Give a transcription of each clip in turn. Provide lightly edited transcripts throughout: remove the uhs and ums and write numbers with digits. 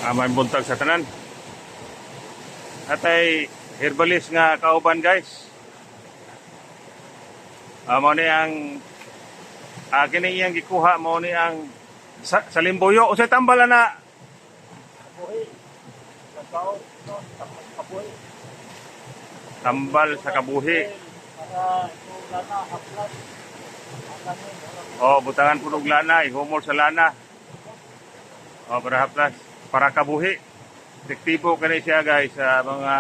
May buntag sa tanan. Atay herbalist nga kauban guys. Mao ni ang kini iyang gikuha mao ni ang sa limbuyo o sa tambal na Kabuhi. Nagkaon, no? Kabuhi. tambal sa kabuhi. Para ito lana, haplas. Butangan punog lana, ihumol sa lana. Para haplas, para kabuhi. Efektibo kani siya guys sa mga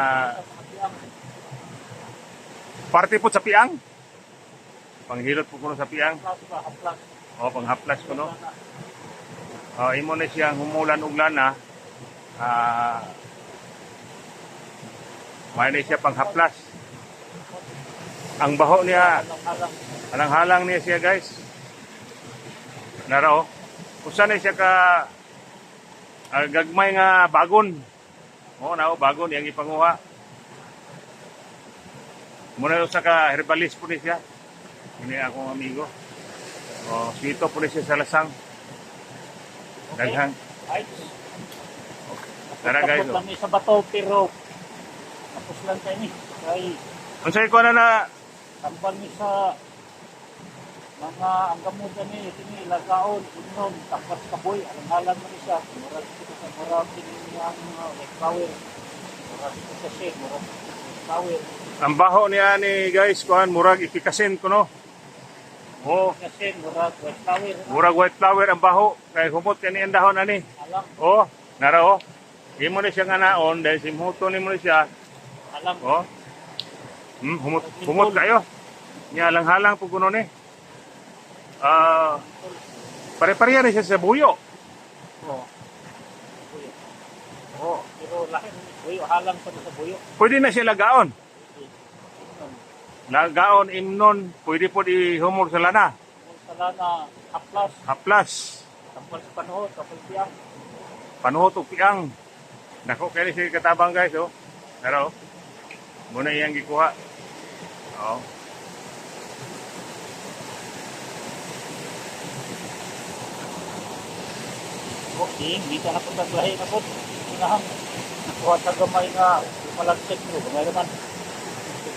parte po sa piang. Panghilot po kuno sa piang. Haplas. Panghaplas kuno. Imo na siyang humulan og lana. May na siya panghaplas. Ang baho niya, halang-halang niya siya guys. Nara Usa na siya ka gagmay nga bagon. Bagon yang ipanguha. Muna usa ka herbalist po ni siya. Ini akong amigo. Sito po ni siya sa lasang. Daghang. Tara guys. Tapos lang sa bato pero tapos lang tayo ni. Kay Unsay ko na tambal ni sa mga ang gamutan ni kini lagaon inom tapos kaboy ang halan mo ni siya murag ito sa murag kini ang like power murag ito sa shade murag power ang baho niya ni guys kuan murag ipikasin kuno. kasi murag white power Murag white flower ang baho kay humot kani ang dahon ani. alam Nara Imo ni siya nga naon dahil simhuto ni mo ni siya. alam Humot kayo. Nya lang-halang po kuno ni. Pare-pareha rin siya sa buyo. pero lahi buyo halang pa sa buyo Pwede na siya lagaon. Lagaon, imnon, pwede po ihumol sa lana. sa lana haplas Haplas, tampal sa panahon tapos siyang panuhot o piang. Nako, kaya siya katabang guys. Pero, muna iyang gikuha. hindi ka na po naglahi na po sinahang nakuha sa gamay nga malagsit mo gamay naman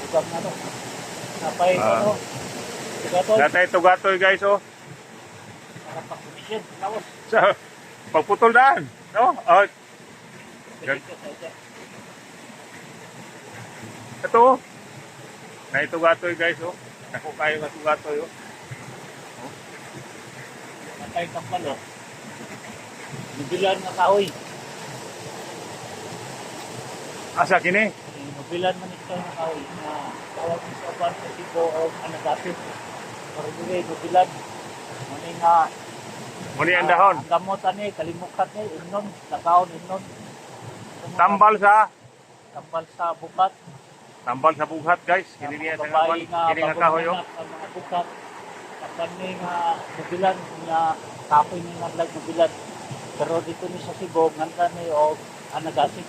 bugam na to napay tugatoy Datay tugatoy guys. para pag-commission lawas Sa pagputol daan. Ito. Na itugatoy guys. Nako kayo nga tugatoy. napay kampal mobilan nga kahoy Asa kini? mobilan man ito nga kahoy na tawag mo sa uban sa tipo o anagapit para dili mobilan mani nga Muni ang dahon. ang gamutan ni kalimukat ni imnon lakaon imnon Tambal sa bukat tambal sa bughat guys. Kini niya sa babae ngawan. Kini nga kahoy. ang mga bukat kapag ni nga mobilan nga kapoy ni nga lag mobilan pero dito ni sa Cebu nganta ni o anagasig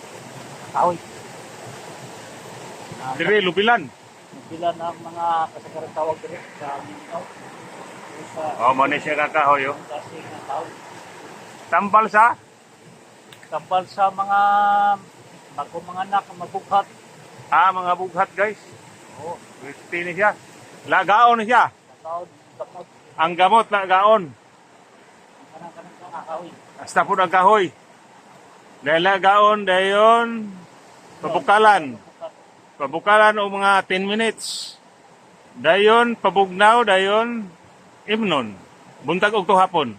kahoy Dire lubilan. mobilan ang mga kasagaran tawag dito sa Mindanao sa Mani siya ka kahoy. gasig nga kahoy Tambal sa tambal sa mga mga anak nga mabughat mga bughat guys. Gusti ni siya. Lagaon ni siya. kahoy gamot Ang gamot na gaon. kanang kahoy Hasta po ang kahoy. Dahil lagaon, dayon pabukalan. Pabukalan o mga 10 minutes. Dayon pabugnaw, dayon imnon. Buntag og tuhapon.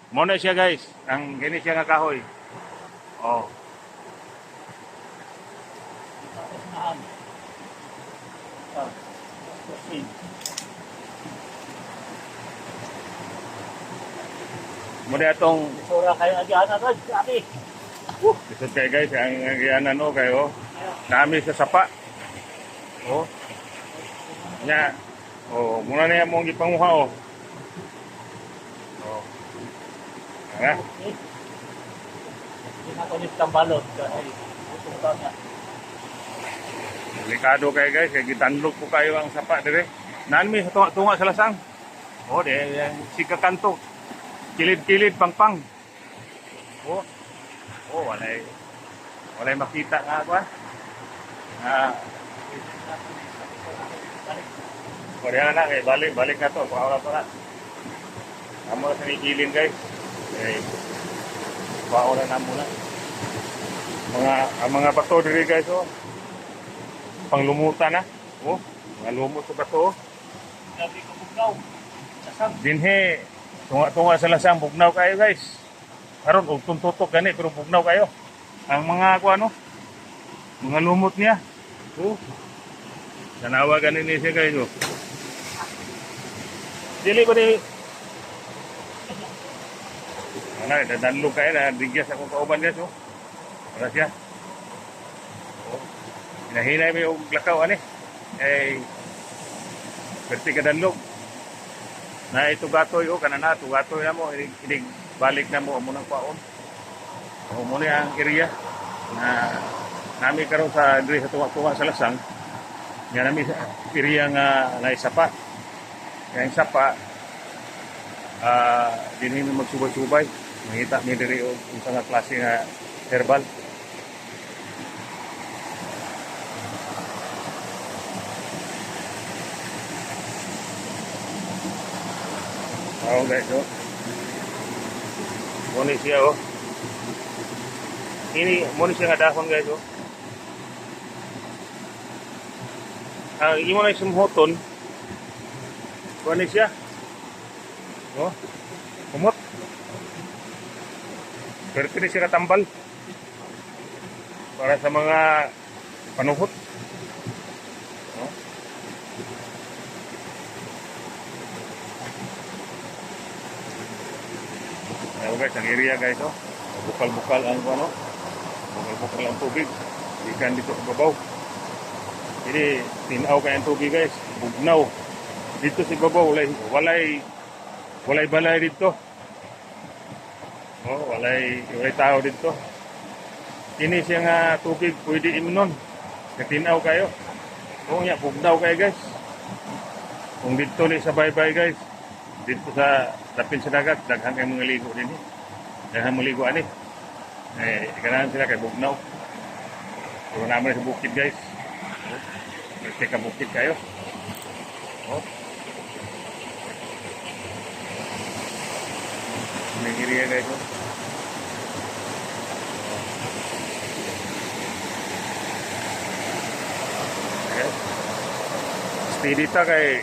Muna siya guys. Ang gini siya nga kahoy. Naan. Muna itong Sura kayo agihan na rin, sabi. isod kayo guys. Ang nagyanan kayo. Nami sa sapa. Nya. Muna na yung mong ipanguha. Nga. Hindi na ito tambalot. Kasi utong taon niya. Delikado kayo guys. Kaya gitanlog po kayo ang sapa dire. Nami sa tunga sa lasang. Sika kanto. Kilid-kilid, pang-pang. walay makita nga ako. Ah, Korea na kay balik na to. Paula pa na. Amo sa nigilin guys. Eh, paula na muna. Ang mga bato diri guys oh. Panglumutan na. Oh, mga lumot sa bato. Gabi ko bugnaw. Sasab. Dinhe tunga sa lasang bugnaw kayo guys. Karon og tuntutok gani pero bugnaw kayo. Ang mga ano? Mga lumot niya. Oh. Tanawa gani ni siya guys oh. Dili ko di ana dadalog kayo na digyas akong kauban guys oh. Para siya. Oh. Hinahinay mo yung lakaw ani. Eh perti ka danlog. Na ito gatoy o kanana ito gatoy na mo inig balik na mo nang paon. O mo ni ang area na nami karon sa diri sa tuwa sa lasang. Nga nami area nga naisapa. Kaya sapa dinhi mi magsubay-subay. Makita mi diri og unsa nga klase nga herbal. Oh guys, oh. Muna siya, oh. Ini, muna siya nga dahon guys, oh. Ang imo na sumhoton, muna siya. Oh, kumot. Pero pwede siya katambal. Para sa mga panuhot. Oh. Ayan guys, ang area guys, oh. Bukal-bukal ang ano. Bukal-bukal ang tubig. Ikan dito sa babaw. Jadi, tinaw kayo ang tubig guys. Bugnaw. Dito sa babaw, walay balay dito. Oh, walay tao dito. Ini siya nga tubig, pwede imnon. Katinaw kayo. Oo nga, bugnaw kayo guys. Kung dito ni sa baybay guys. Dito sa tapin sa dagat, daghan kayo mga ligo din eh. Daghan mga ligo ani. Eh, ganahan sila kay bugnaw. Puro naman sa bukid guys. Kasi ka bukid kayo. Oh. May area guys. Oh. Okay. Steady ta kay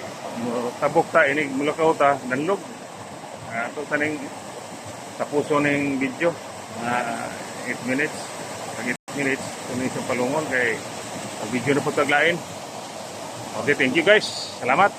tabok ta inig mulakaw ta nanlog. Ito taning tapuso ning video. 8 minutes. Pag 8 minutes, kunin sa palungon kay video na po taglain. Okay, thank you guys. Salamat.